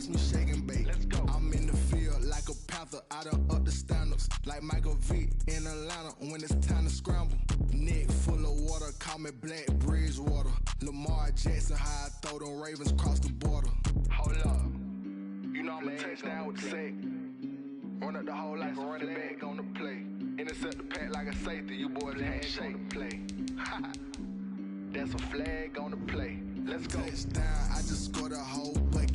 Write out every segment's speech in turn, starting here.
watch me shake and bake. Let's go. I'm in the field like a panther, I done up the standards. Like Michael Vick in Atlanta when it's time to scramble. Neck full of water, call me Black Bridgewater. Lamar Jackson, how I throw them Ravens across the border. Hold up. You know I'm a touchdown with the sack. Run up the whole like a running back on the play. Intercept the pack like a safety, you boys handshake on the play. That's a flag on the play. Let's go. Touchdown, I just scored a whole bucket.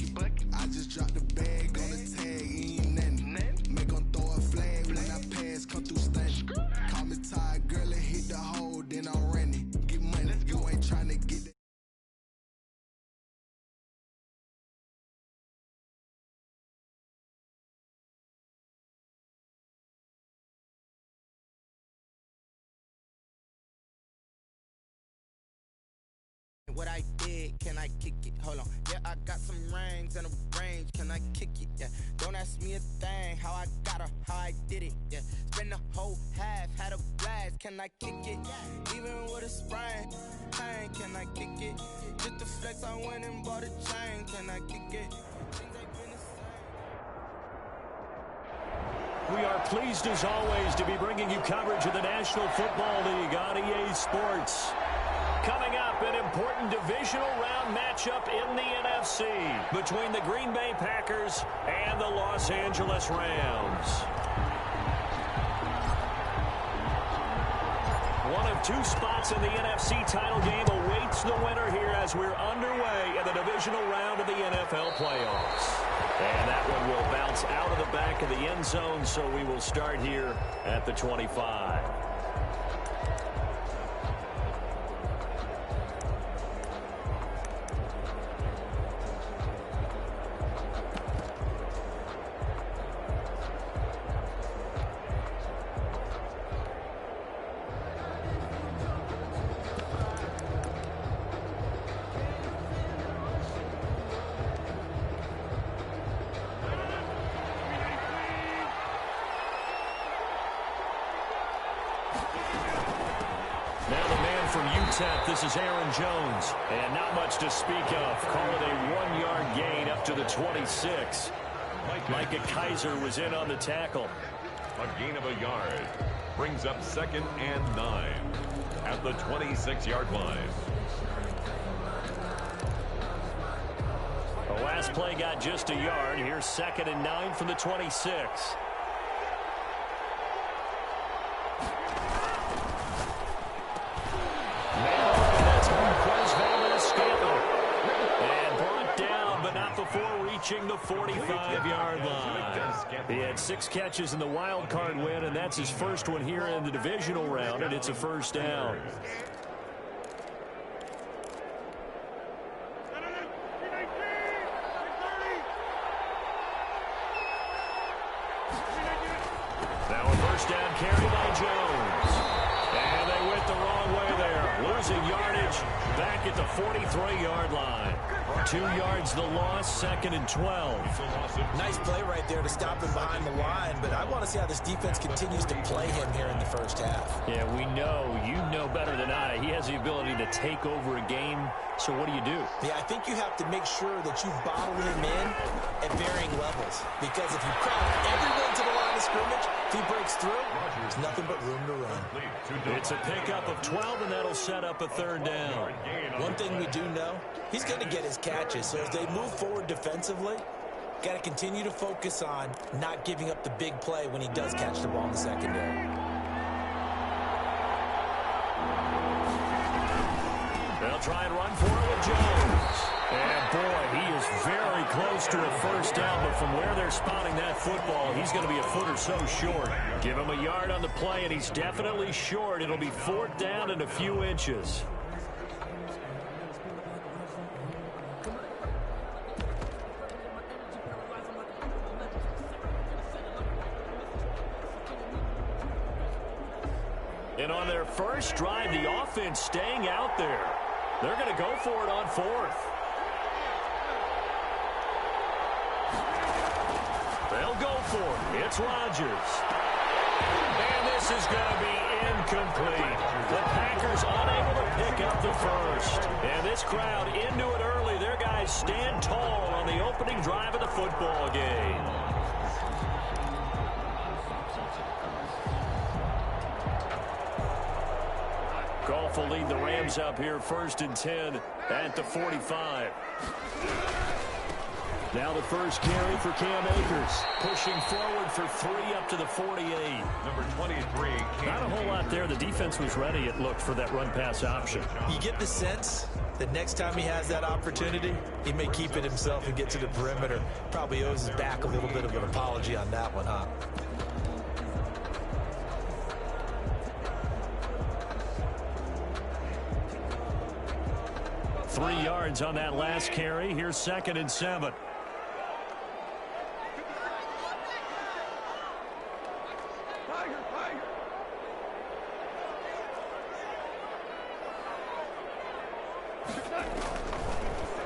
I just dropped the bag on the tag, ain't nothing. Make them throw a flag when I pass, come through stunning. Call me tired, girl, and hit the hole, then I'm running. Get money, you ain't trying to get that. What I did, can I kick it? Hold on. Yeah, I got some rings and a range. Can I kick it? Yeah. Don't ask me a thing. How I got her, how I did it. Yeah. Spend the whole half, had a blast. Can I kick it? Even with a sprain. Pain, can I kick it? Just the flex, I went and bought a chain. Can I kick it? Things ain't been the same. We are pleased as always to be bringing you coverage of the National Football League on EA Sports. Coming up, an important divisional round matchup in the NFC between the Green Bay Packers and the Los Angeles Rams. One of two spots in the NFC title game awaits the winner here as we're underway in the divisional round of the NFL playoffs. And that one will bounce out of the back of the end zone, so we will start here at the 25. This is Aaron Jones, and not much to speak of. Call it a 1-yard gain up to the 26. Micah Kaiser was in on the tackle. A gain of a yard brings up 2nd and 9 at the 26-yard line. The last play got just a yard. Here's 2nd and 9 from the 26. Before reaching the 45-yard line. He had 6 catches in the wild card win, and that's his first one here in the divisional round, and it's a first down. Now a first down carry by Jones. And they went the wrong way there. Losing yardage back at the 43-yard line. 2 yards the loss, 2nd and 12. Nice play right there to stop him behind the line, but I want to see how this defense continues to play him here in the first half. Yeah, we know, you know better than I, he has the ability to take over a game, so what do you do? Yeah, I think you have to make sure that you bottle him in at varying levels, because if you crowd everyone to the line of scrimmage, if he breaks through, there's nothing but room to run. It's a pickup of 12, and that'll set up a 3rd down. One thing we do know, he's going to get his catches, so as they move forward defensively, got to continue to focus on not giving up the big play when he does catch the ball in the secondary. They'll try and run for it with Jones. And boy, he is very close to a first down, but from where they're spotting that football, he's going to be a foot or so short. Give him a yard on the play, and he's definitely short. It'll be 4th down and a few inches. And on their first drive, the offense staying out there. They're going to go for it on 4th. They'll go for it. It's Rodgers. And this is going to be incomplete. The Packers unable to pick up the first. And this crowd into it early. Their guys stand tall on the opening drive of the football game. Goff will lead the Rams up here 1st and 10 at the 45. Now the first carry for Cam Akers. Pushing forward for 3 up to the 48. Number 23. Not a whole lot there. The defense was ready, it looked, for that run-pass option. You get the sense that next time he has that opportunity, he may keep it himself and get to the perimeter. Probably owes his back a little bit of an apology on that one, huh? Three yards on that last carry. Here's 2nd and 7.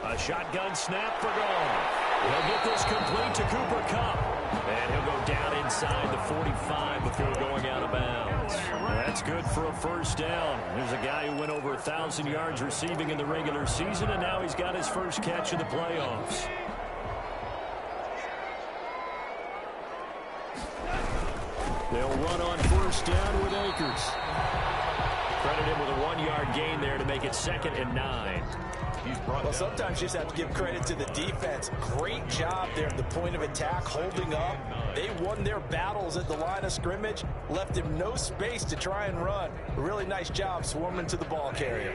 A shotgun snap for Goff. He'll get this complete to Cooper Kupp. And he'll go down inside the 45 before going out of bounds. That's good for a first down. There's a guy who went over 1,000 yards receiving in the regular season, and now he's got his first catch in the playoffs. They'll run on first down with Akers. Credit him with a 1-yard gain there to make it 2nd and 9. Well, sometimes you just have to give credit to the defense. Great job there at the point of attack, holding up. They won their battles at the line of scrimmage, left him no space to try and run. A really nice job swarming to the ball carrier.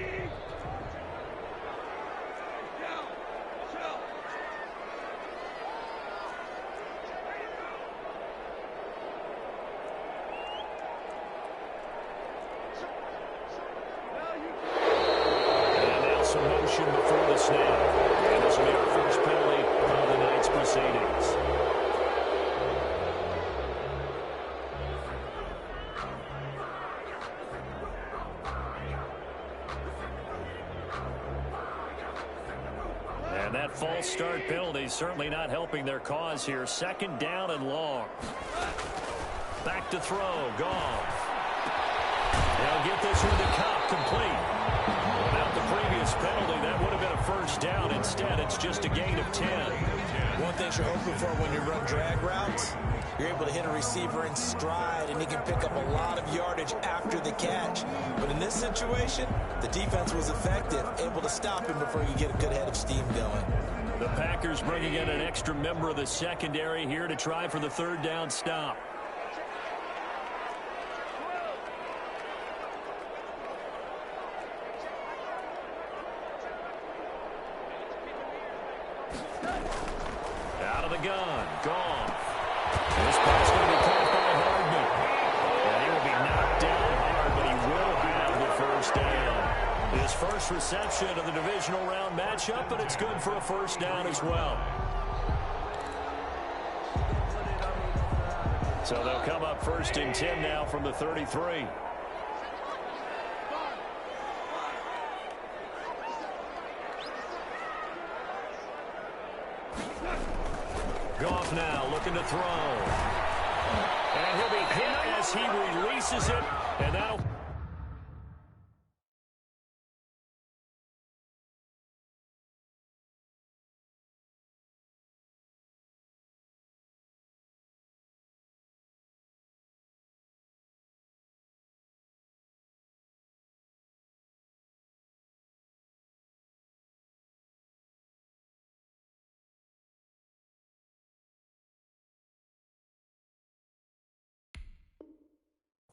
Before the snap. And this will be our first penalty of the night's proceedings. And that false start penalty certainly not helping their cause here. 2nd down and long. Back to throw. Goff. They'll get this one to Kupp, complete. Without the previous penalty, that would have been a first down. Instead, it's just a gain of 10. One thing you're hoping for when you run drag routes, you're able to hit a receiver in stride, and he can pick up a lot of yardage after the catch. But in this situation, the defense was effective, able to stop him before you get a good head of steam going. The Packers bringing in an extra member of the secondary here to try for the 3rd down stop. Out of the gun, Goff. This pass going to be caught by Hardman. And he will be knocked down hard, but he will have the first down. His first reception of the divisional round matchup, but it's good for a first down as well. So they'll come up 1st and 10 now from the 33. Goff now looking to throw. And he'll be hit as he releases it. And that'll...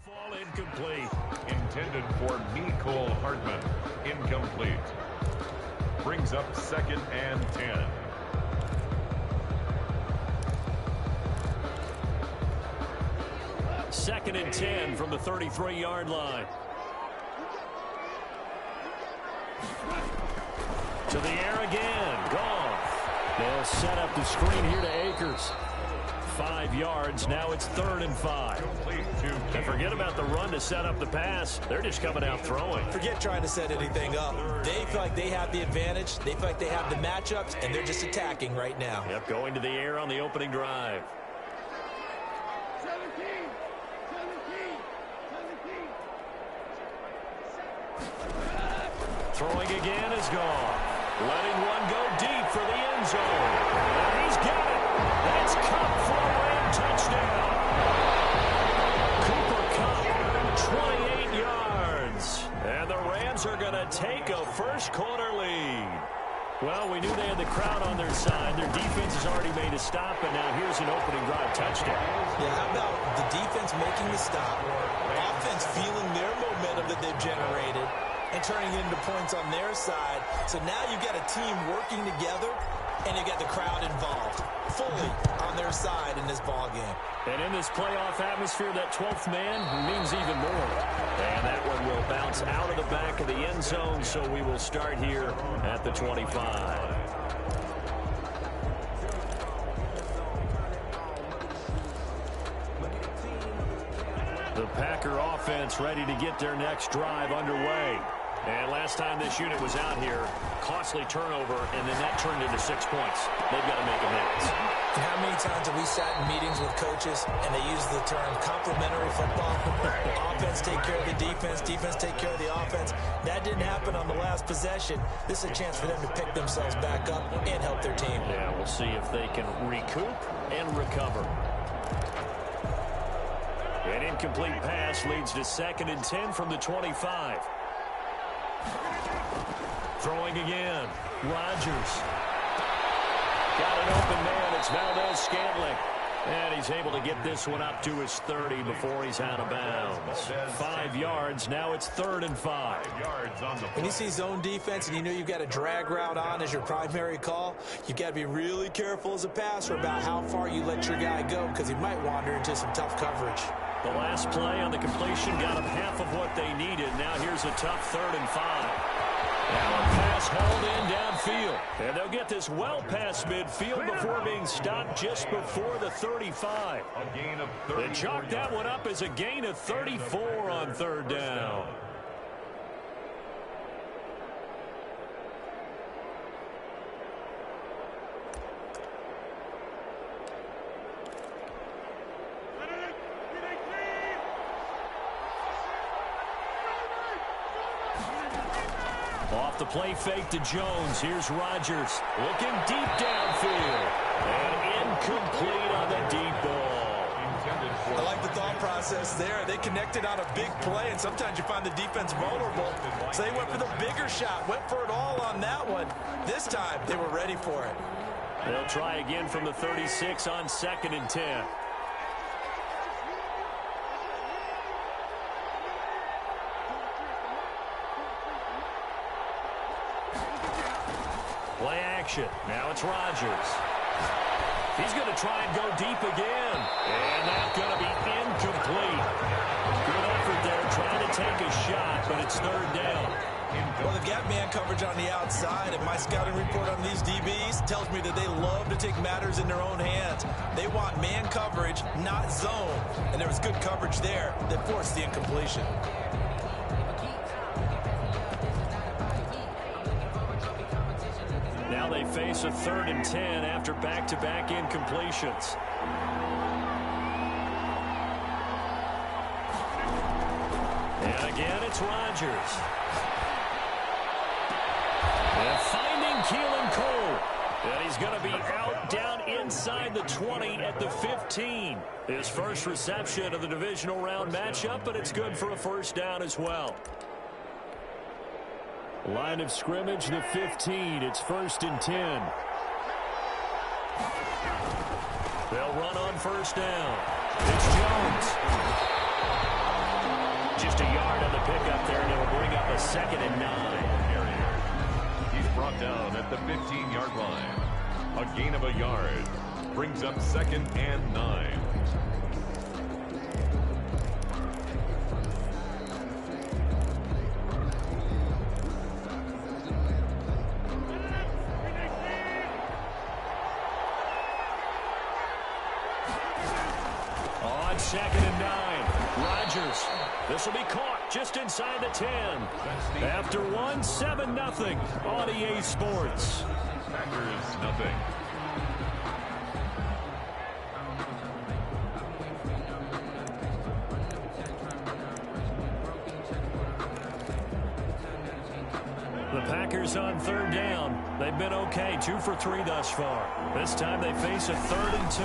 Ball incomplete. Intended for Mecole Hardman. Incomplete. Brings up 2nd and 10. Second and 10 from the 33-yard line. To the air again. Goff. They'll set up the screen here to Akers. 5 yards. Now it's 3rd and 5. And forget about the run to set up the pass. They're just coming out throwing. Forget trying to set anything up. They feel like they have the advantage. They feel like they have the matchups, and they're just attacking right now. Yep, going to the air on the opening drive. 17. Throwing again is gone. Letting one go deep for the end zone. Well, we knew they had the crowd on their side. Their defense has already made a stop, and now here's an opening drive touchdown. Yeah, how about the defense making the stop, offense feeling their momentum that they've generated, and turning it into points on their side. So now you've got a team working together, and you've got the crowd involved fully on their side in this ball game. And in this playoff atmosphere, that 12th man means even more. And that one will bounce out of the back of the end zone, so we will start here at the 25. The Packer offense ready to get their next drive underway. And last time this unit was out here, costly turnover, and then that turned into 6 points. They've got to make amends. And how many times have we sat in meetings with coaches and they use the term complementary football? Offense take care of the defense, defense take care of the offense. That didn't happen on the last possession. This is a chance for them to pick themselves back up and help their team. Yeah, we'll see if they can recoup and recover. An incomplete pass leads to 2nd and 10 from the 25. Throwing again. Rodgers. Got an open man. It's Valdez-Scantling. And he's able to get this one up to his 30 before he's out of bounds. 5 yards. Now it's 3rd and 5. When you see zone defense and you know you've got a drag route on as your primary call, you've got to be really careful as a passer about how far you let your guy go because he might wander into some tough coverage. The last play on the completion got them half of what they needed. Now here's a tough 3rd and 5. Now a pass hauled in downfield. And they'll get this well past midfield before being stopped just before the 35. They chalk that one up as a gain of 34 on 3rd down. Off the play fake to Jones. Here's Rodgers looking deep downfield. And incomplete on the deep ball. I like the thought process there. They connected on a big play, and sometimes you find the defense vulnerable. So they went for the bigger shot, went for it all on that one. This time, they were ready for it. They'll try again from the 36 on 2nd and 10. Play action. Now it's Rodgers. He's going to try and go deep again. And that's going to be incomplete. Good effort there trying to take a shot, but it's 3rd down. Well, they've got man coverage on the outside, and my scouting report on these DBs tells me that they love to take matters in their own hands. They want man coverage, not zone. And there was good coverage there that forced the incompletion. Now they face a 3rd and 10 after back-to-back incompletions. And again, it's Rodgers. And finding Keelan Cole. And he's going to be out down inside the 20 at the 15. His first reception of the divisional round matchup, but it's good for a 1st down as well. Line of scrimmage, the 15. It's 1st and 10. They'll run on 1st down. It's Jones. Just a yard on the pickup there, and it'll bring up a 2nd and 9. He's brought down at the 15-yard line. A gain of a yard. Brings up 2nd and 9. On 2nd and 9, Rodgers. This will be caught just inside the 10. After 7-0 on EA Sports. Packers nothing. The Packers on 3rd down. They've been okay, 2 for 3 thus far. This time they face a 3rd and 2.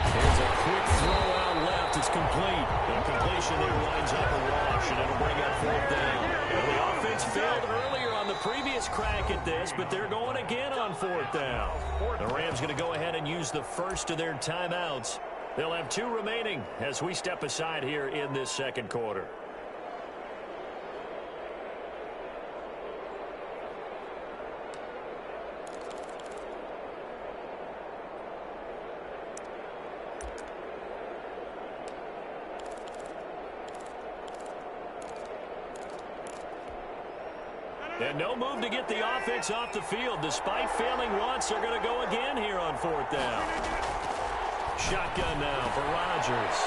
Here's a quick throw out left. It's complete. The completion there lines up a wash, and it'll bring up 4th down. Well, the offense failed earlier on the previous crack at this, but they're going again on 4th down. The Rams going to go ahead and use the first of their timeouts. They'll have 2 remaining as we step aside here in this second quarter. And no move to get the offense off the field. Despite failing once, they're going to go again here on 4th down. Shotgun now for Rodgers.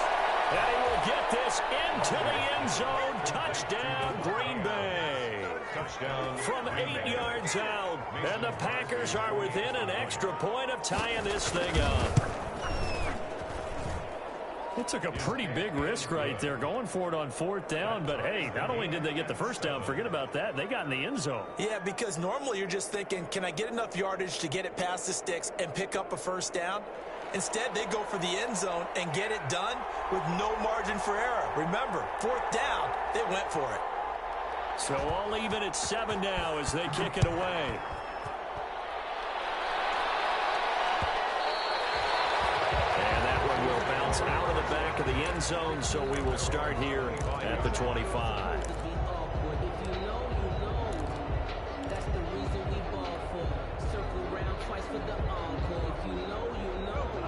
And he will get this into the end zone. Touchdown, Green Bay. Touchdown from 8 yards out. And the Packers are within an extra point of tying this thing up. It took a pretty big risk right there going for it on 4th down. But, hey, not only did they get the first down, forget about that, they got in the end zone. Yeah, because normally you're just thinking, can I get enough yardage to get it past the sticks and pick up a first down? Instead, they go for the end zone and get it done with no margin for error. Remember, 4th down, they went for it. So all even at 7 now as they kick it away. Out of the back of the end zone, so we will start here at the 25.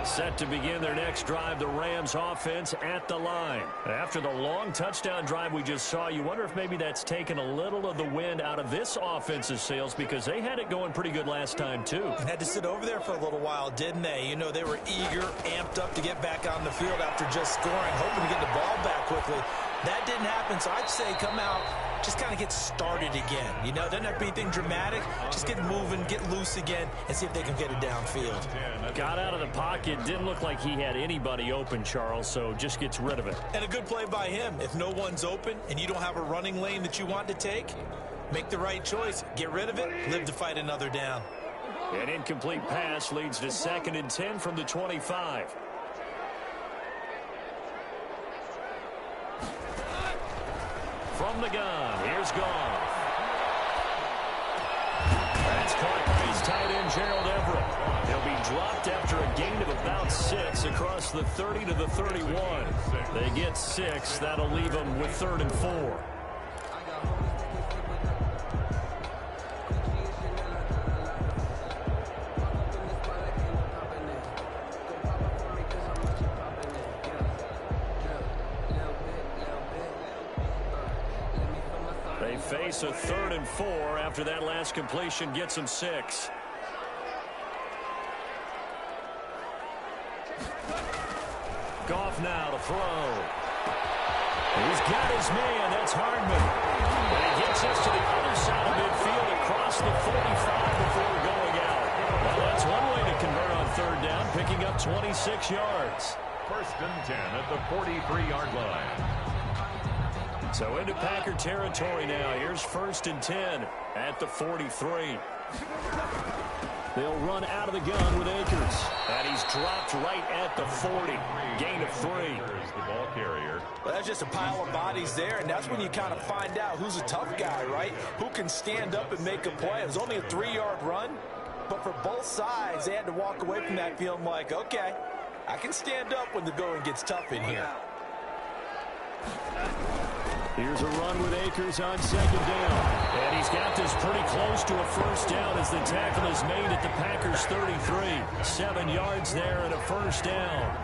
Set to begin their next drive, the Rams offense at the line. After the long touchdown drive we just saw, you wonder if maybe that's taken a little of the wind out of this offense's sails because they had it going pretty good last time too. Had to sit over there for a little while, didn't they? You know, they were eager, amped up to get back on the field after just scoring, hoping to get the ball back quickly. That didn't happen, so I'd say come out, just kind of get started again. You know, doesn't have to be anything dramatic. Just get moving, get loose again, and see if they can get it downfield. Got out of the pocket. Didn't look like he had anybody open, Charles, so just gets rid of it. And a good play by him. If no one's open and you don't have a running lane that you want to take, make the right choice. Get rid of it. Live to fight another down. An incomplete pass leads to 2nd and 10 from the 25. From the gun, here's Goff. That's caught by his tight end, Gerald Everett. He'll be dropped after a gain of about 6 across the 30 to the 31. They get 6. That'll leave them with 3rd and 4. Face a 3rd and 4 after that last completion gets him 6. Goff now to throw. He's got his man. That's Hardman. And he gets us to the other side of midfield across the 45 before going out. Well, that's one way to convert on 3rd down, picking up 26 yards. 1st and 10 at the 43-yard line. So into Packer territory now. Here's 1st and 10 at the 43. They'll run out of the gun with Akers. And he's dropped right at the 40. Gain of 3. The ball carrier. Well, that's just a pile of bodies there, and that's when you kind of find out who's a tough guy, right? Who can stand up and make a play. It was only a 3-yard run, but for both sides, they had to walk away from that feeling like, okay, I can stand up when the going gets tough in here. Here's a run with Akers on 2nd down. And he's got this pretty close to a 1st down as the tackle is made at the Packers 33. 7 yards there and a 1st down.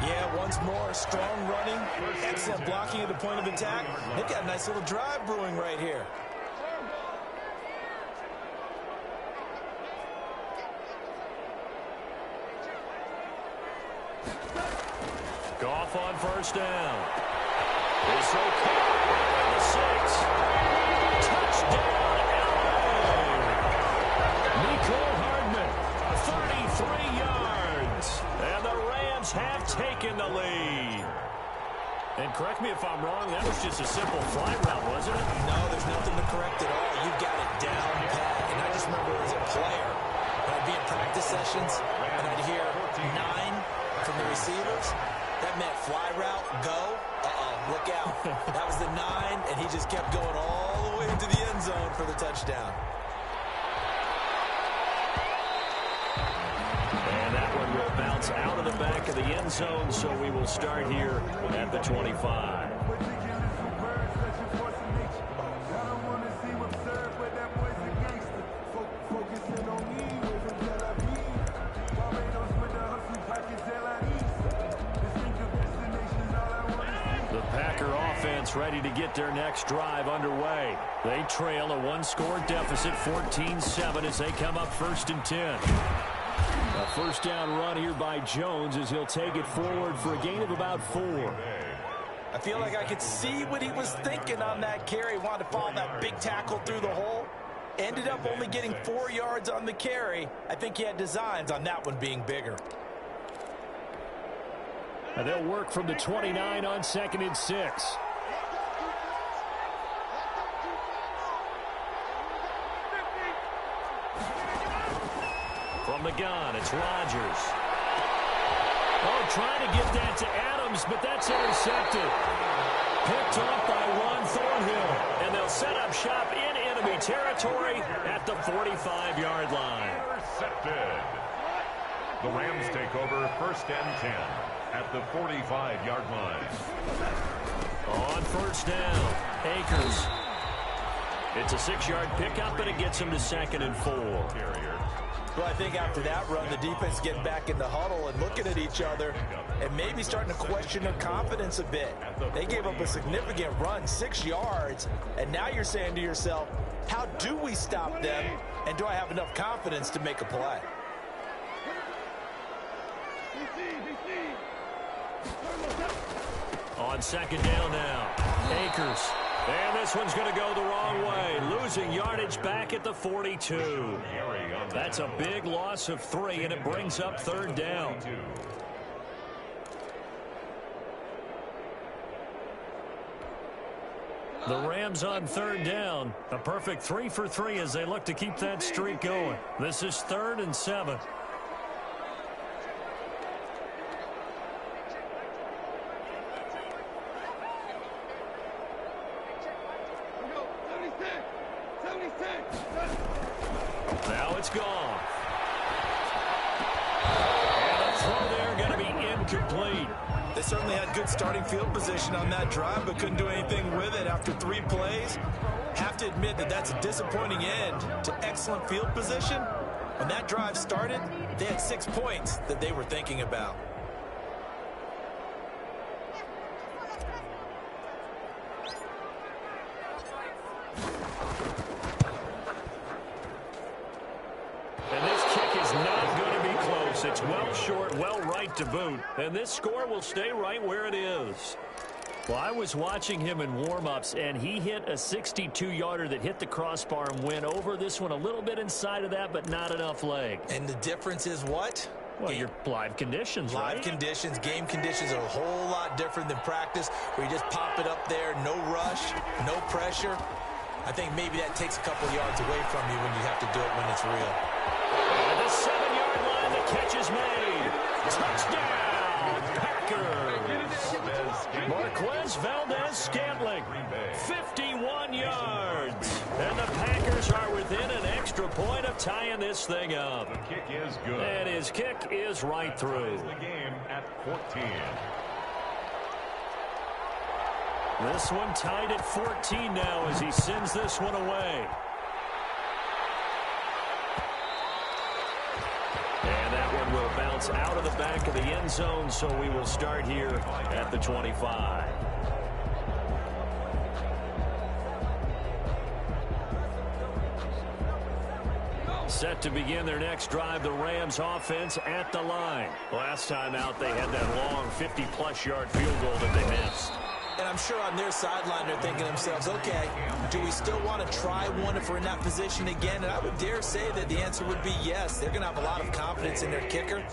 Yeah, once more, strong running, excellent blocking at the point of attack. They've got a nice little drive brewing right here. Goff on 1st down. It's okay. 6. Touchdown, LA. Nicole Hardman, 33 yards. And the Rams have taken the lead. And correct me if I'm wrong, that was just a simple fly route, wasn't it? No, there's nothing to correct at all. You've got it down pat. And I just remember as a player, when I'd be in practice sessions, and I'd hear 9 from the receivers. That meant fly route, go. Look out. That was the 9, and he just kept going all the way to the end zone for the touchdown. And that one will bounce out of the back of the end zone, so we will start here at the 25. The Packer offense ready to get their next drive underway. They trail a one-score deficit, 14-7, as they come up 1st and 10. A first down run here by Jones as he'll take it forward for a gain of about 4. I feel like I could see what he was thinking on that carry. Wanted to follow that big tackle through the hole. Ended up only getting 4 yards on the carry. I think he had designs on that one being bigger. And they'll work from the 29 on 2nd and 6. From the gun, it's Rodgers. Oh, trying to get that to Adams, but that's intercepted. Picked off by Ron Thornhill. And they'll set up shop in enemy territory at the 45-yard line. Intercepted. The Rams take over 1st and 10 at the 45-yard line. On first down, Akers. It's a 6-yard pickup, and it gets him to 2nd and 4. Well, I think after that run, the defense getting back in the huddle and looking at each other and maybe starting to question their confidence a bit. They gave up a significant run, 6 yards, and now you're saying to yourself, how do we stop them, and do I have enough confidence to make a play? On 2nd down now, Akers. And this one's going to go the wrong way, losing yardage back at the 42. That's a big loss of 3, and it brings up 3rd down. The Rams on 3rd down. A perfect 3 for 3 as they look to keep that streak going. This is 3rd and 7. Now it's gone. And the throw there going to be incomplete. They certainly had good starting field position on that drive, but couldn't do anything with it after 3 plays. Have to admit that that's a disappointing end to excellent field position. When that drive started, they had 6 points that they were thinking about. It's well short, well right to boot, and this score will stay right where it is. Well, I was watching him in warm-ups, and he hit a 62-yarder that hit the crossbar and went over. This one a little bit inside of that, but not enough leg. And the difference is what? Well, your live conditions, right? Live conditions, game conditions are a whole lot different than practice, where you just pop it up there, no rush, no pressure. I think maybe that takes a couple yards away from you when you have to do it when it's real. At the 7-yard line, the catch is made. Touchdown, Packers. Marquez Valdez-Scantling, 51 yards. And the Packers are within an extra point of tying this thing up. The kick is good. And his kick is right through. The game at 14. This one tied at 14 now as he sends this one away. And that one will bounce out of the back of the end zone, so we will start here at the 25. Set to begin their next drive, the Rams offense at the line. Last time out, they had that long 50-plus yard field goal that they missed. And I'm sure on their sideline they're thinking to themselves, okay, do we still want to try one if we're in that position again? And I would dare say that the answer would be yes. They're going to have a lot of confidence in their kicker.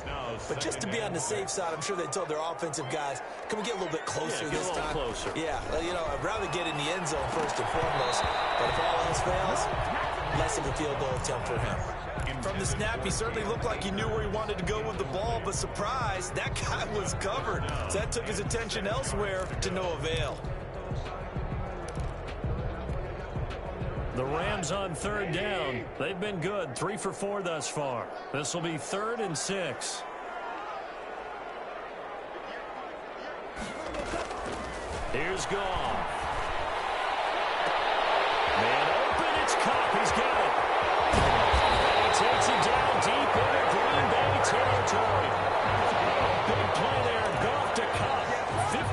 But just to be on the safe side, I'm sure they told their offensive guys, can we get a little bit closer this time? Closer. Yeah, well, you know, I'd rather get in the end zone first and foremost. But if all else fails, less of a field goal attempt for him. From the snap, he certainly looked like he knew where he wanted to go with the ball, but surprise, that guy was covered. So that took his attention elsewhere to no avail. The Rams on third down. They've been good, 3 for 4 thus far. This will be 3rd and 6. Here's Goff. Man open, it's Cup. He's got it. And he takes it down deep into Green Bay territory. Big play there. Goff to Cup.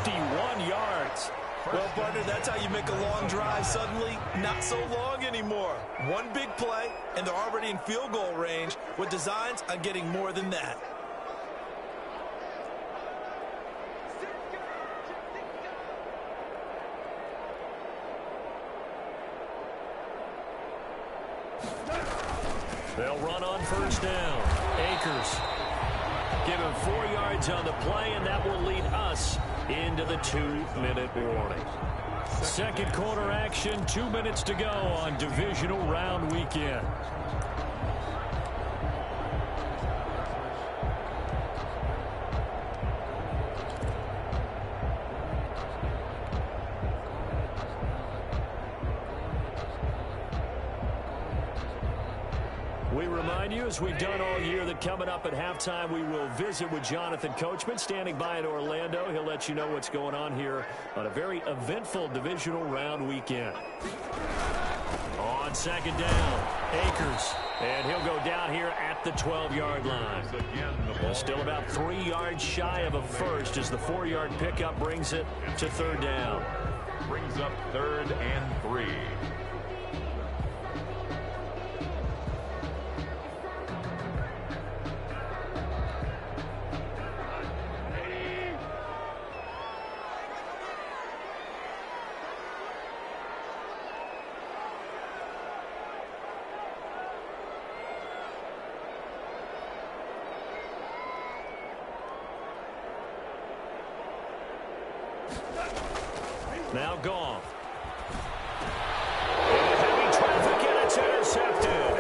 51 yards. Well, partner, that's how you make a long drive suddenly not so long anymore. One big play, and they're already in field goal range with designs on getting more than that. They'll run on first down. Akers. Give him 4 yards on the play, and that will lead us into the 2-minute warning. Second quarter action, 2 minutes to go on Divisional Round Weekend. We remind you, as we've done all year, that coming up at halftime, we will visit with Jonathan Coachman, standing by in Orlando. He'll let you know what's going on here on a very eventful Divisional Round weekend. On second down, Akers, and he'll go down here at the 12-yard line. Still about 3 yards shy of a first as the 4-yard pickup brings it to third down. Brings up 3rd and 3. Now Goff. Heavy traffic, and it's intercepted.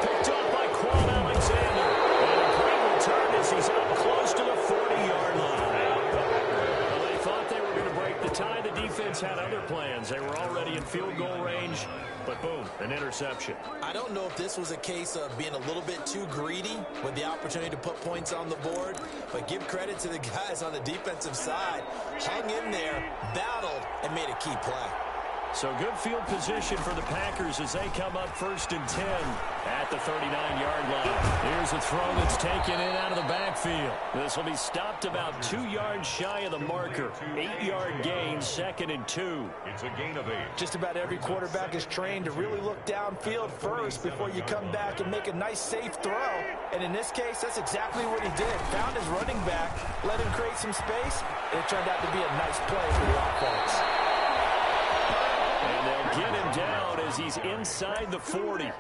Picked up by Quan Alexander. And a great return as he's up close to the 40-yard line. Well, they thought they were going to break the tie. The defense had other plans. They were already in field goal range. But boom, an interception. I don't know if this was a case of being a little bit too greedy with the opportunity to put points on the board, but give credit to the guys on the defensive side. Hung in there, battled, and made a key play. So good field position for the Packers as they come up 1st and 10 at the 39-yard line. Here's a throw that's taken in out of the backfield. This will be stopped about 2 yards shy of the marker. 8-yard gain, 2nd and 2. It's a gain of 8. Just about every quarterback is trained to really look downfield first before you come back and make a nice, safe throw. And in this case, that's exactly what he did. Found his running back, let him create some space, and it turned out to be a nice play for the offense. And they'll get him down as he's inside the 40. A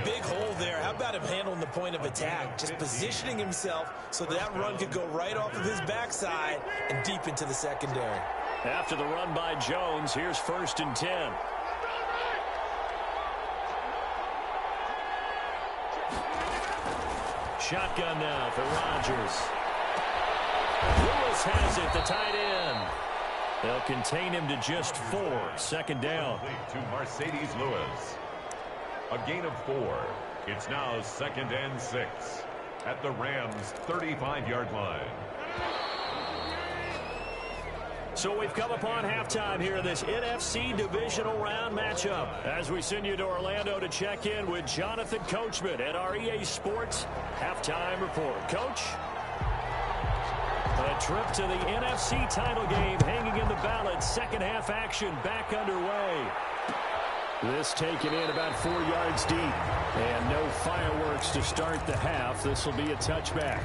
big hole there. How about him handling the point of attack? Just positioning himself so that run could go right off of his backside and deep into the secondary. After the run by Jones, here's 1st and 10. Shotgun now for Rodgers. Lewis has it, the tight end. They'll contain him to just 4. 2nd down. To Mercedes Lewis. A gain of 4. It's now 2nd and 6 at the Rams' 35-yard line. So we've come upon halftime here in this NFC Divisional Round matchup as we send you to Orlando to check in with Jonathan Coachman at our EA Sports Halftime Report. Coach? A trip to the NFC title game hanging in the balance. Second half action back underway. This taken in about 4 yards deep. And no fireworks to start the half. This will be a touchback.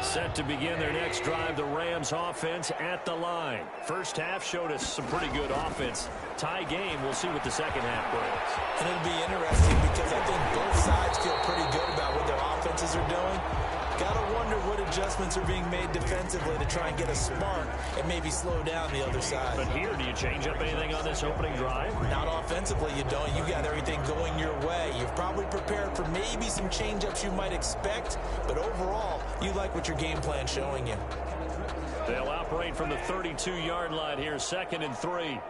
Set to begin their next drive, the Rams offense at the line. First half showed us some pretty good offense. Tie game, we'll see what the second half brings. And it'll be interesting because I think both sides feel pretty good about what their offenses are doing. Got to wonder what adjustments are being made defensively to try and get a spark and maybe slow down the other side. But here, do you change up anything on this opening drive? Not offensively, you don't. You got everything going your way. You've probably prepared for maybe some change-ups you might expect, but overall, you like what your game plan's showing you. They'll operate from the 32-yard line here, 2nd and 3.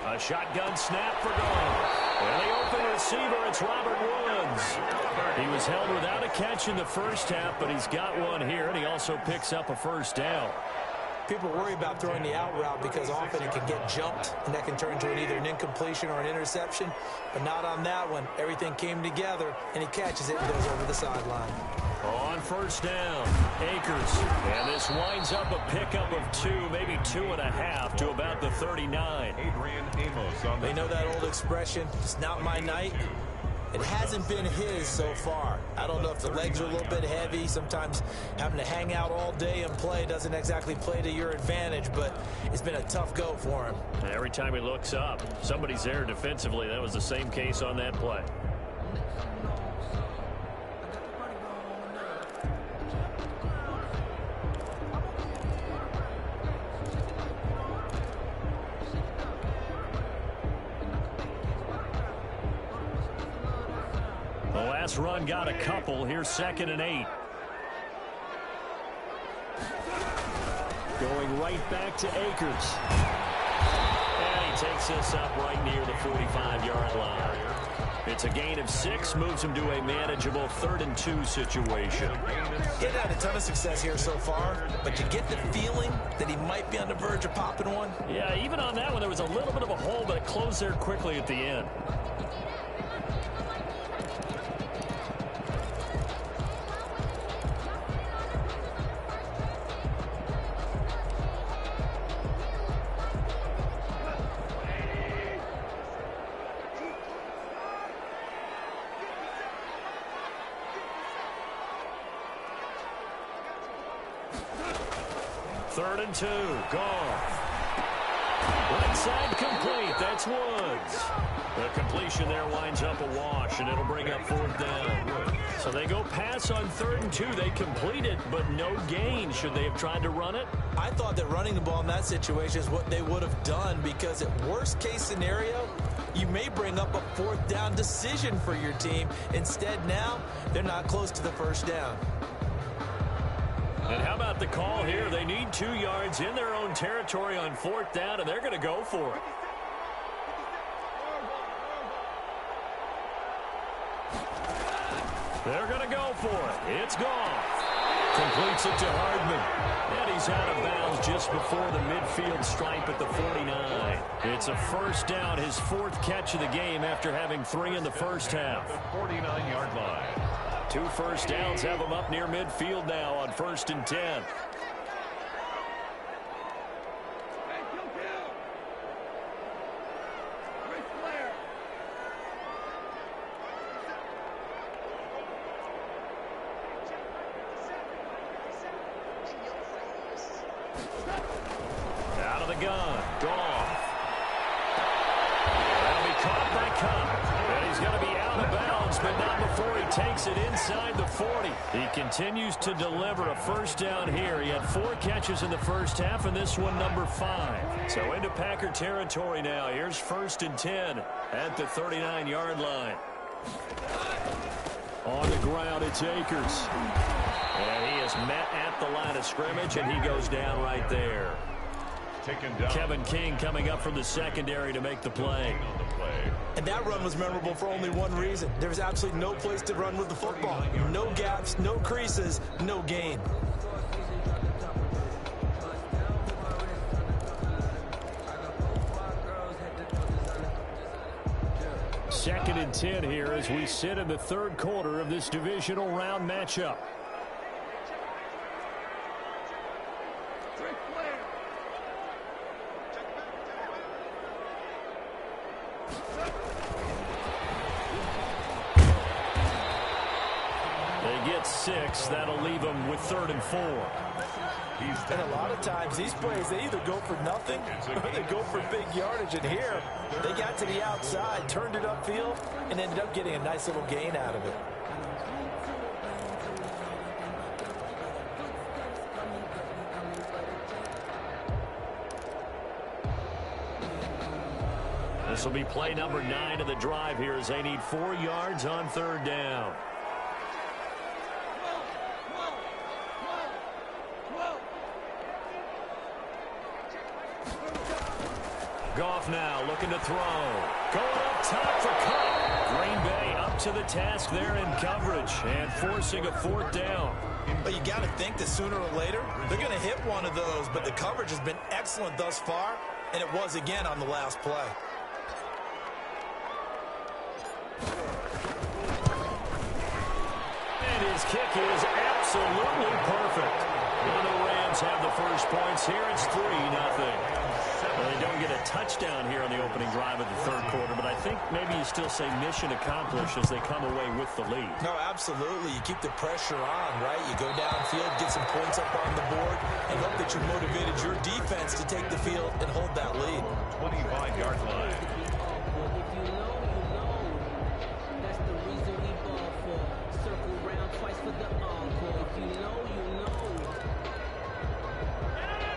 A shotgun snap for goal. And the open receiver, it's Robert Woods. He was held without a catch in the first half, but he's got one here, and he also picks up a first down. People worry about throwing the out route because often it can get jumped, and that can turn into either an incompletion or an interception, but not on that one. Everything came together, and he catches it and goes over the sideline. On first down, Akers. And this winds up a pickup of 2, maybe 2.5 to about the 39. Adrian Amos on the They know that old expression, it's not my night. It hasn't been his so far. I don't know if the legs are a little bit heavy. Sometimes having to hang out all day and play doesn't exactly play to your advantage, but it's been a tough go for him. Every time he looks up, somebody's there defensively. That was the same case on that play. The last run got a couple. Here's 2nd and 8. Going right back to Akers. And he takes this up right near the 45-yard line. It's a gain of 6, moves him to a manageable 3rd and 2 situation. He had a ton of success here so far, but you get the feeling that he might be on the verge of popping one. Yeah, even on that one, there was a little bit of a hole, but it closed there quickly at the end. Third and 2, Goff. Right side complete, that's Woods. The completion there winds up a wash, and it'll bring up 4th down. So they go pass on 3rd and 2. They complete it, but no gain. Should they have tried to run it? I thought that running the ball in that situation is what they would have done, because at worst case scenario, you may bring up a 4th down decision for your team. Instead now, they're not close to the 1st down. And how about the call here? They need 2 yards in their own territory on 4th down, and they're going to go for it. They're going to go for it. It's gone. Completes it to Hardman. And he's out of bounds just before the midfield stripe at the 49. It's a first down, his 4th catch of the game after having 3 in the first half. the 49-yard line. 2 first downs have him up near midfield now on 1st and 10. Out of the gun, Goff. That'll be caught by Cup. And he's going to be out of bounds, but not before he takes it inside the 40. He continues to deliver a first down here. He had 4 catches in the first half, and this one number 5. So into Packer territory now. Here's 1st and 10 at the 39-yard line. On the ground, it's Akers. And he is met at the line of scrimmage, and he goes down right there. Taken down. Kevin King coming up from the secondary to make the play. And that run was memorable for only one reason. There was absolutely no place to run with the football. No gaps, no creases, no gain. Second and 10 here as we sit in the 3rd quarter of this divisional round matchup. They get gets 6. That'll leave him with 3rd and 4. And a lot of times, these plays, they either go for nothing or they go for big yardage. And here, they got to the outside, turned it upfield, and ended up getting a nice little gain out of it. This will be play number 9 of the drive here as they need 4 yards on 3rd down. Goff now looking to throw. Going up top for Cup. Green Bay up to the task there in coverage and forcing a 4th down. But you got to think that sooner or later, they're going to hit one of those. But the coverage has been excellent thus far, and it was again on the last play. And his kick is absolutely perfect. And the Rams have the first points here. It's 3-0. Well, they don't get a touchdown here on the opening drive of the 3rd quarter, but I think maybe you still say mission accomplished as they come away with the lead. No, absolutely. You keep the pressure on, right? You go downfield, get some points up on the board, and hope that you motivated your defense to take the field and hold that lead. 25-yard line. That's the reason we ball for. Circle round twice for the encore. If you know, you know.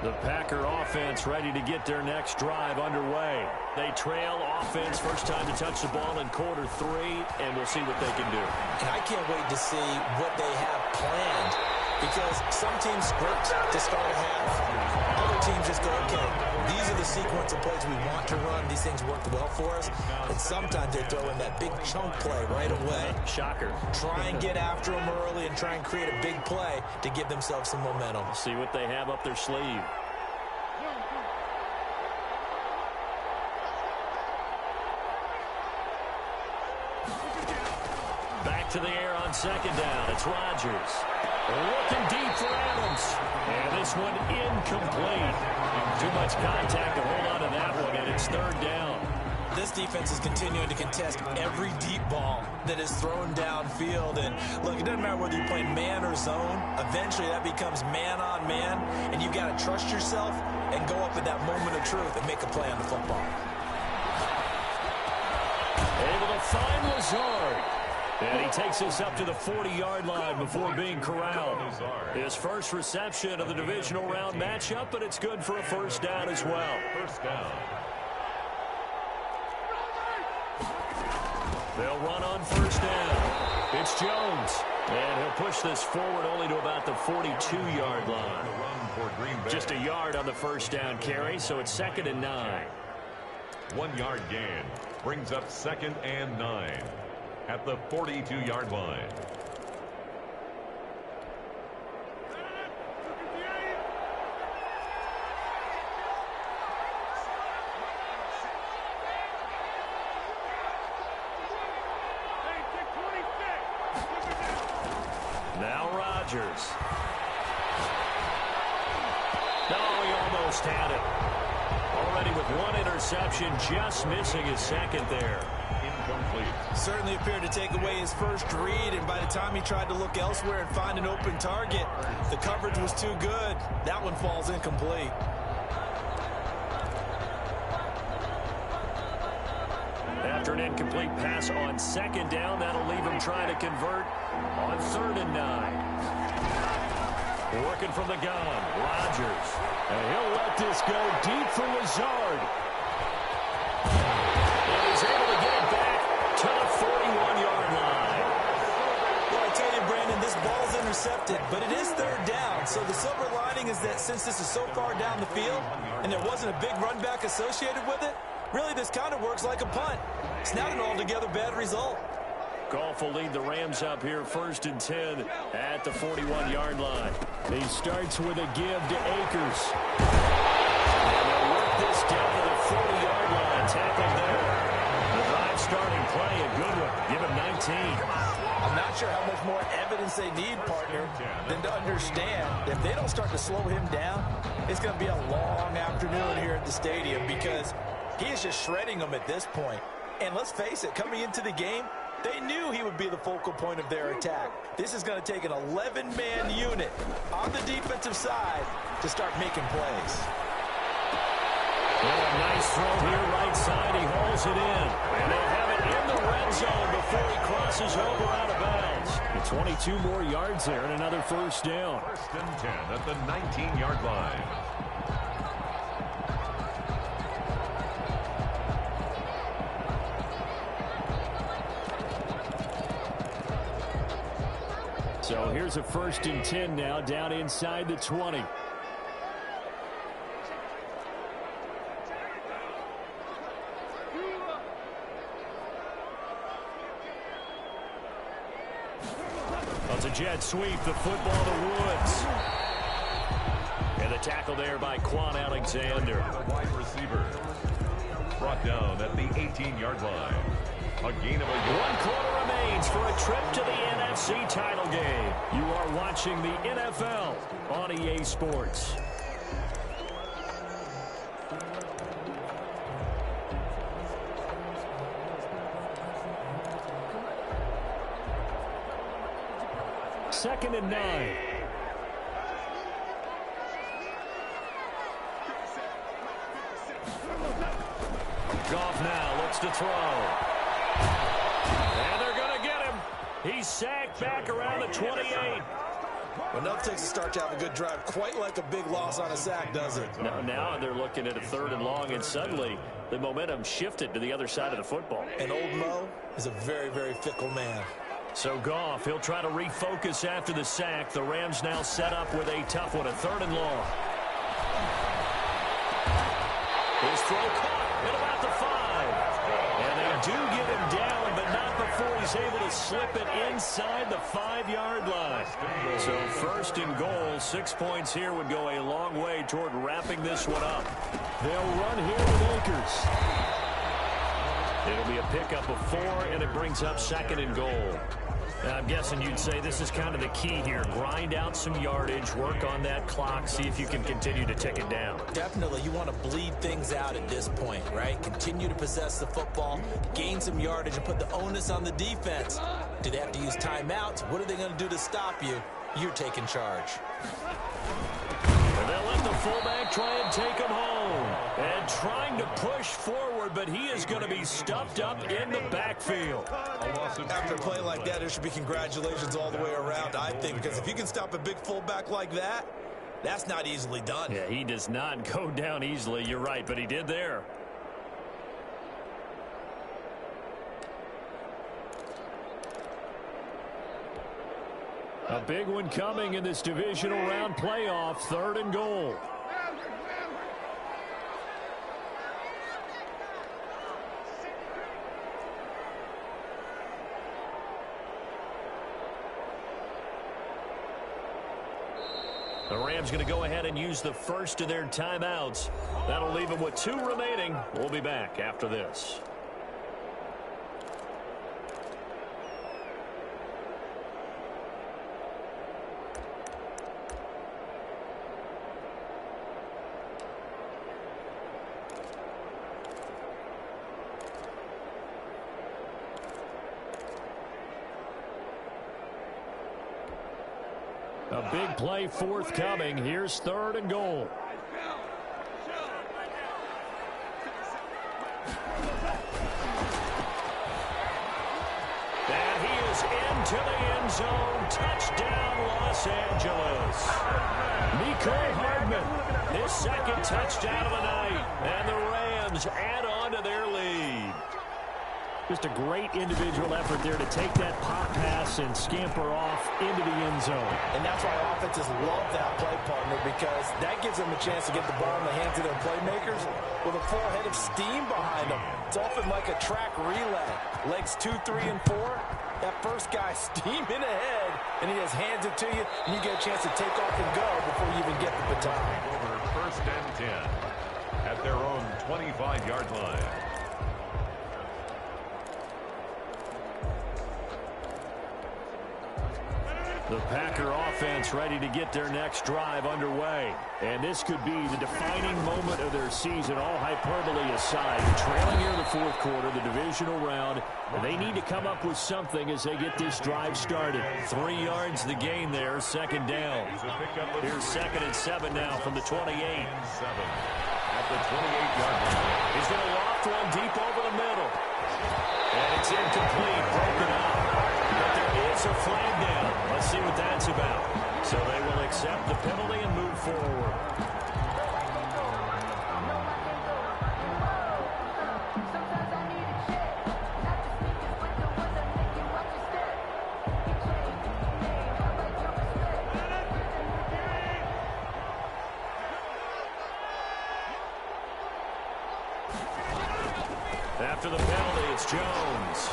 The Packer offense ready to get their next drive underway. They trail offense, first time to touch the ball in quarter 3, and we'll see what they can do. And I can't wait to see what they have planned, because some teams script to start a half. Other teams just go, okay, these are the sequence of plays we want to run. These things work well for us. And sometimes they throw in that big chunk play right away. Shocker. Try and get after them early and try and create a big play to give themselves some momentum. See what they have up their sleeve. Back to the air on 2nd down. It's Rodgers. Looking deep for Adams. And this one incomplete. Too much contact to hold on to that one, and it's 3rd down. This defense is continuing to contest every deep ball that is thrown downfield. And look, it doesn't matter whether you're playing man or zone. Eventually that becomes man on man, and you've got to trust yourself and go up at that moment of truth and make a play on the football. Able to find Lazard. And he takes us up to the 40-yard line before being corralled. His first reception of the divisional round matchup, but it's good for a 1st down as well. 1st down. They'll run on 1st down. It's Jones. And he'll push this forward only to about the 42-yard line. Just a yard on the 1st down carry, so it's 2nd and 9. 1-yard gain brings up 2nd and 9 at the 42-yard line. Now Rodgers. No, he almost had it. Already with 1 interception, just missing his 2nd there. Incomplete. Certainly appeared to take away his first read, and by the time he tried to look elsewhere and find an open target, the coverage was too good. That one falls incomplete. After an incomplete pass on 2nd down, that'll leave him trying to convert on 3rd and 9. Working from the gun, Rodgers. And he'll let this go deep for Lazard. And he's able to get it back to the 41-yard line. Well, I tell you, Brandon, this ball's intercepted, but it is 3rd down. So the silver lining is that since this is so far down the field and there wasn't a big run back associated with it, really this kind of works like a punt. It's not an altogether bad result. Goff will lead the Rams up here 1st and 10 at the 41-yard line. He starts with a give to Akers. And they'll work this down to the 40-yard line. Tackled there. The drive starting play, a good one. Give him 19. I'm not sure how much more evidence they need, partner, than to understand if they don't start to slow him down, it's going to be a long afternoon here at the stadium because he is just shredding them at this point. And let's face it, coming into the game, They knew he would be the focal point of their attack. This is going to take an 11-man unit on the defensive side to start making plays. Well, a nice throw here, right side. He hauls it in. And they have it in the red zone before he crosses over out of bounds. And 22 more yards there and another first down. First and 10 at the 19-yard line. So here's a first and 10 now, down inside the 20. It's a jet sweep, the football to Woods. And the tackle there by Quan Alexander. The wide receiver brought down at the 18-yard line. A gain of a yard. 1 quarter remains for a trip to the NFC title game. You are watching the NFL on EA Sports. Second and 9. Goff now looks to throw. And they're going to get him. He's sacked back around the 28. Well, enough takes a start to have a good drive. Quite like a big loss on a sack, does it? Now they're looking at a 3rd and long, and suddenly the momentum shifted to the other side of the football. And old Mo is a very, very fickle man. So Goff, he'll try to refocus after the sack. The Rams now set up with a tough one, a 3rd and long. His throw caught at about the 5. And they do get him down, but not before he's able to slip it inside the 5-yard line. So 1st and goal, 6 points here would go a long way toward wrapping this one up. They'll run here with Akers. It'll be a pickup of 4, and it brings up 2nd and goal. Now, I'm guessing you'd say this is kind of the key here. Grind out some yardage, work on that clock, see if you can continue to tick it down. Definitely. You want to bleed things out at this point, right? Continue to possess the football, gain some yardage, and put the onus on the defense. Do they have to use timeouts? What are they going to do to stop you? You're taking charge. And they'll let the fullback try and take him home. And trying to push forward, but he is going to be stuffed up in the backfield. After a play like that, there should be congratulations all the way around, I think, because if you can stop a big fullback like that, that's not easily done. Yeah, he does not go down easily. You're right, but he did there. A big one coming in this divisional round playoff, 3rd and goal. The Rams going to go ahead and use the first of their timeouts. That'll leave them with 2 remaining. We'll be back after this. A big play forthcoming. Here's 3rd and goal. And he is into the end zone. Touchdown, Los Angeles. Mecole Hardman, his 2nd touchdown of the night. And the Rams add on to their lead. Just a great individual effort there to take that pop pass and scamper off into the end zone. And that's why offenses love that play, partner, because that gives them a chance to get the ball in the hands of their playmakers with a full head of steam behind them. It's often like a track relay. Legs 2, 3, and 4. That first guy steaming ahead, and he just hands it to you, and you get a chance to take off and go before you even get the baton. Over 1st and 10 at their own 25-yard line. The Packer offense ready to get their next drive underway. And this could be the defining moment of their season, all hyperbole aside. Trailing here in the fourth quarter, the divisional round. And they need to come up with something as they get this drive started. 3 yards the gain there, second down. Here's 2nd and 7 now from the 28. At the 28-yard line. He's going to loft one deep over the middle. And it's incomplete, broken up. But there is a flag down. Let's see what that's about. So they will accept the penalty and move forward. After the penalty, it's Jones.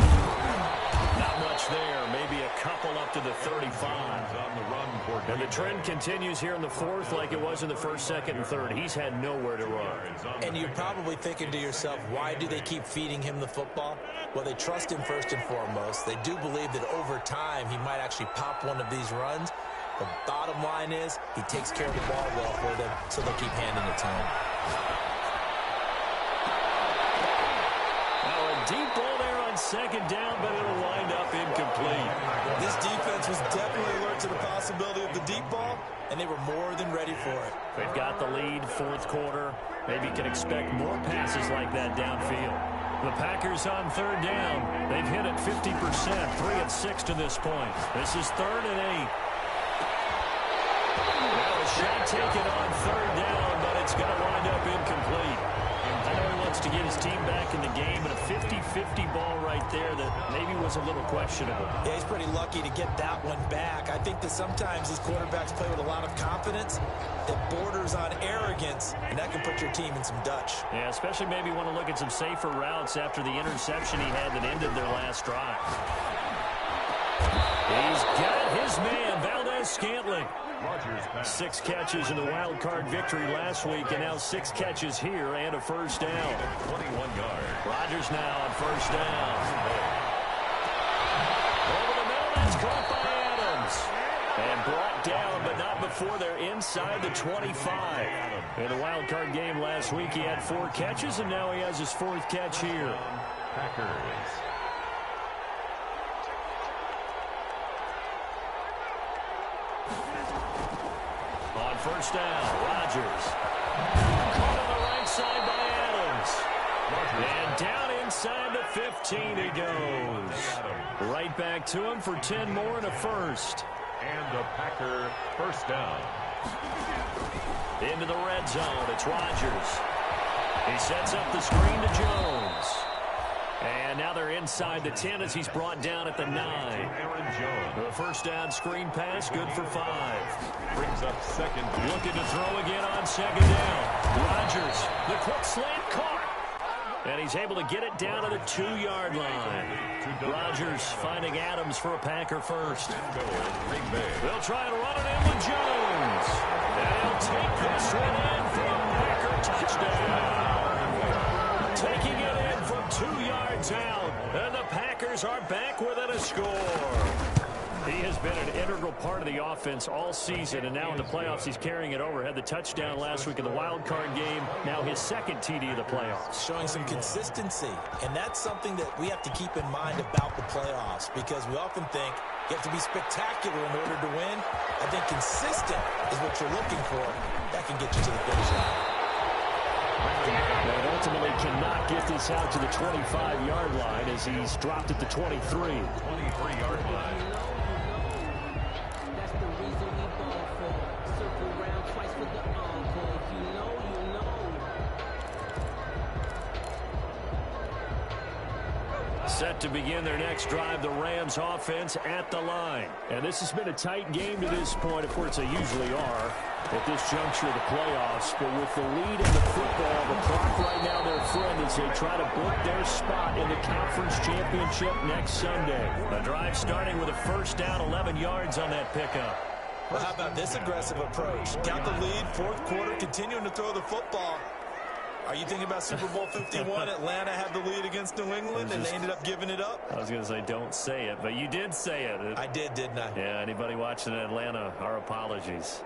Not much there. Maybe a couple up to the 35. On the run for and the trend continues here in the fourth like it was in the first, second, and third. He's had nowhere to run. And you're probably thinking to yourself, why do they keep feeding him the football? Well, they trust him first and foremost. They do believe that over time he might actually pop one of these runs. The bottom line is he takes care of the ball well for them, so they'll keep handing it to him. Deep ball there on second down, but it'll wind up incomplete. This defense was definitely alert to the possibility of the deep ball, and they were more than ready for it. They've got the lead, fourth quarter. Maybe can expect more passes like that downfield. The Packers on third down. They've hit it 50%, 3 of 6 to this point. This is 3rd and 8. Now a shot taken on third down, but it's going to wind up incomplete. I know he wants to get his team back in the game, and a 50-50 ball right there that maybe was a little questionable. Yeah, he's pretty lucky to get that one back. I think that sometimes these quarterbacks play with a lot of confidence that borders on arrogance, and that can put your team in some Dutch. Yeah, especially maybe want to look at some safer routes after the interception he had that ended their last drive. He's got his man, Valdez-Scantling. 6 catches in the wild card victory last week, and now 6 catches here and a first down. 21 yards. Rodgers now on first down. Over the middle, that's caught by Adams. And brought down, but not before they're inside the 25. In the wild card game last week, he had 4 catches, and now he has his 4th catch here. Packers. On first down, Rodgers. Caught on the right side by Adams. And down inside the 15 he goes. Right back to him for 10 more and a first. And a Packer first down. Into the red zone, it's Rodgers. He sets up the screen to Jones. And now they're inside the 10 as he's brought down at the 9. Aaron Jones. The first down screen pass, good for 5. Brings up second. Looking to throw again on second down. Rodgers, the quick slant caught. And he's able to get it down to the 2-yard line. Rodgers finding Adams for a Packer first. They'll try to run it in with Jones. And he'll take this one in for a Packer touchdown. Taking it in from 2 yards out. And the Packers are back within a score. He has been an integral part of the offense all season, and now in the playoffs he's carrying it over. Had the touchdown last week in the wild card game, now his 2nd TD of the playoffs. Showing some consistency, and that's something that we have to keep in mind about the playoffs, because we often think you have to be spectacular in order to win. I think consistent is what you're looking for. That can get you to the finish line. And ultimately cannot get this out to the 25-yard line as he's dropped at the 23. 23-yard line. That's the reason we ball for. Circle round twice for the encore. If you know, you know. Set to begin their next drive, the Rams offense at the line. And this has been a tight game to this point, of course they usually are at this juncture of the playoffs. But with the lead in the football, the clock right now their friend as they try to book their spot in the conference championship next Sunday. The drive starting with a first down, 11 yards on that pickup. Well, how about this aggressive approach? Got the lead, fourth quarter, continuing to throw the football. Are you thinking about Super Bowl 51? Atlanta had the lead against New England, and they ended up giving it up? I was going to say don't say it, but you did say it. I did, didn't I? Yeah, anybody watching in Atlanta, our apologies.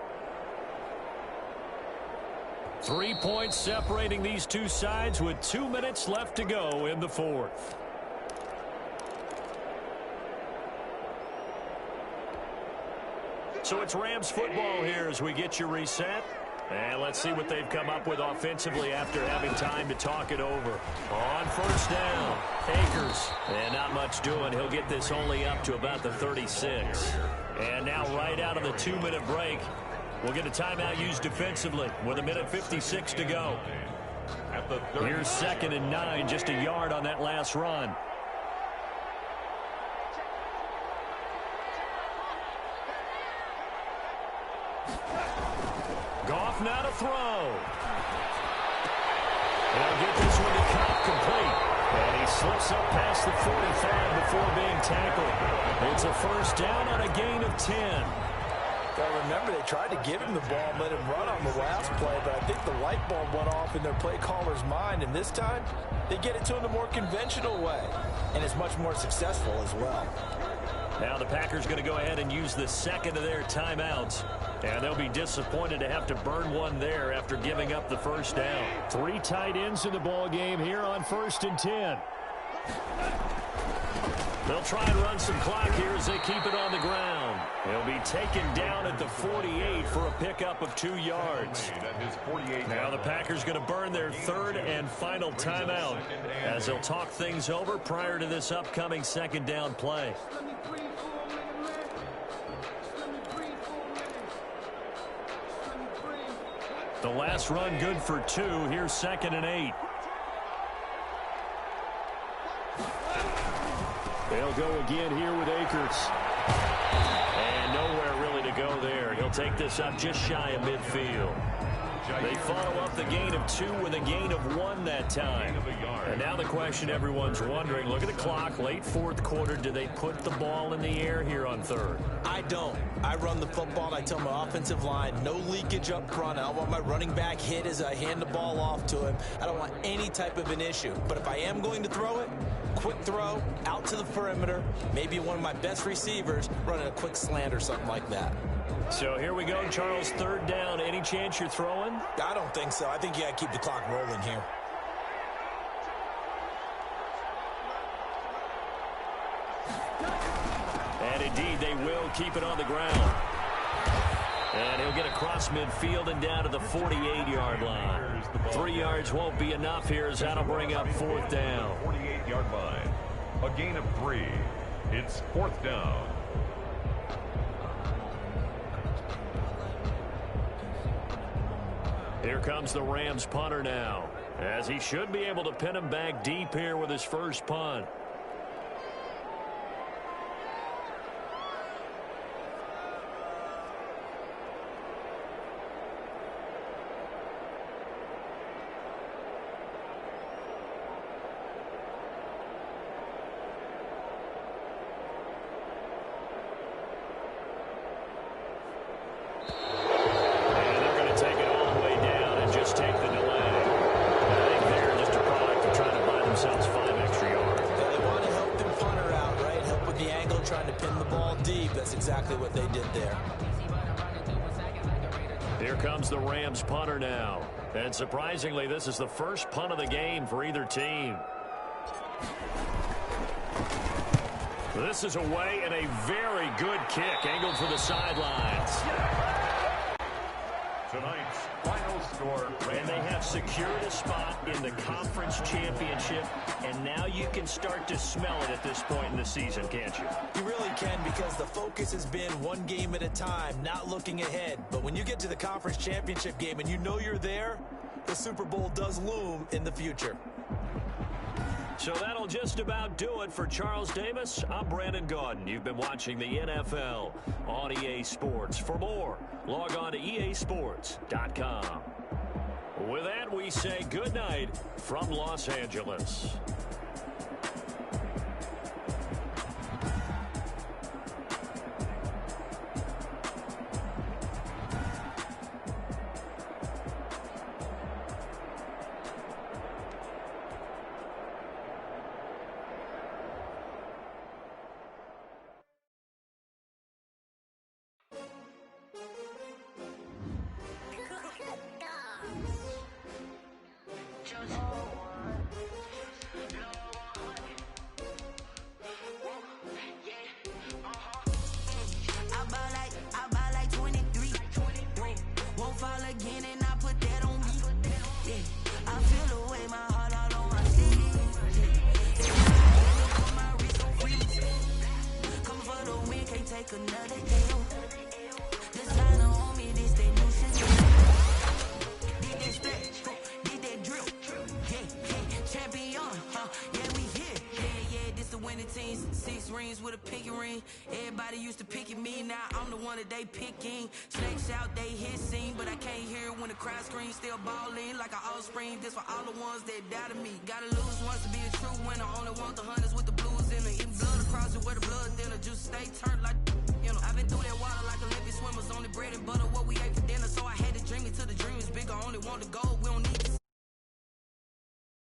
3 points separating these two sides with 2 minutes left to go in the fourth. So it's Rams football here as we get you reset. And let's see what they've come up with offensively after having time to talk it over. On first down, Akers. And not much doing. He'll get this only up to about the 36. And now right out of the 2-minute break, we'll get a timeout used defensively with 1:56 to go. Here's 2nd and 9, just a yard on that last run. Goff now to throw. He'll get this one to Cobb complete. And he slips up past the 45 before being tackled. It's a first down on a gain of 10. Well, remember, they tried to give him the ball and let him run on the last play, but I think the light bulb went off in their play caller's mind, and this time they get it to him the more conventional way, and it's much more successful as well. Now the Packers going to go ahead and use the second of their timeouts, and they'll be disappointed to have to burn one there after giving up the first down. 3 tight ends in the ball game here on 1st and 10. They'll try and run some clock here as they keep it on the ground. He'll be taken down at the 48 for a pickup of 2 yards. Now the Packers going to burn their 3rd and final timeout as they'll talk things over prior to this upcoming 2nd down play. The last run good for 2. Here's 2nd and 8. They'll go again here with Akers. And nowhere really to go there. He'll take this up just shy of midfield. They follow up the gain of 2 with a gain of 1 that time. And now the question everyone's wondering, look at the clock, late 4th quarter, do they put the ball in the air here on 3rd? I don't. I run the football, and I tell my offensive line, no leakage up front. I don't want my running back hit as I hand the ball off to him. I don't want any type of an issue. But if I am going to throw it, quick throw, out to the perimeter, maybe one of my best receivers running a quick slant or something like that. So here we go, Charles, 3rd down. Any chance you're throwing? I don't think so. I think you got to keep the clock rolling here. And indeed, they will keep it on the ground. And he'll get across midfield and down to the 48-yard line. 3 yards won't be enough here as that'll bring up 4th down. 48-yard line. A gain of 3. It's 4th down. Here comes the Rams punter now, as he should be able to pin him back deep here with his first punt. The Rams punter now. And surprisingly, this is the first punt of the game for either team. This is away and a very good kick angled for the sidelines. Tonight's final score. And they have secured a spot in the conference championship, and now you can start to smell it at this point in the season, can't you? You really can, because the focus has been one game at a time, not looking ahead. But when you get to the conference championship game and you know you're there, the Super Bowl does loom in the future. So that'll just about do it for Charles Davis. I'm Brandon Gaudin. You've been watching the NFL on EA Sports. For more, log on to easports.com. With that, we say good night from Los Angeles. take another L. Designer on me, this they new shit. Did that stretch, did that drill. Yeah, champion, yeah, we here. Yeah, this the winning team. 6 rings with a pinky ring. Everybody used to picking me, now I'm the one that they picking. Snakes out, they hissing, but I can't hear when the crowd screams. Still balling like an offspring. This for all the ones that doubted me. Gotta lose once to be a true winner. Only want the hunters with the blues in it. Even blood across it where the blood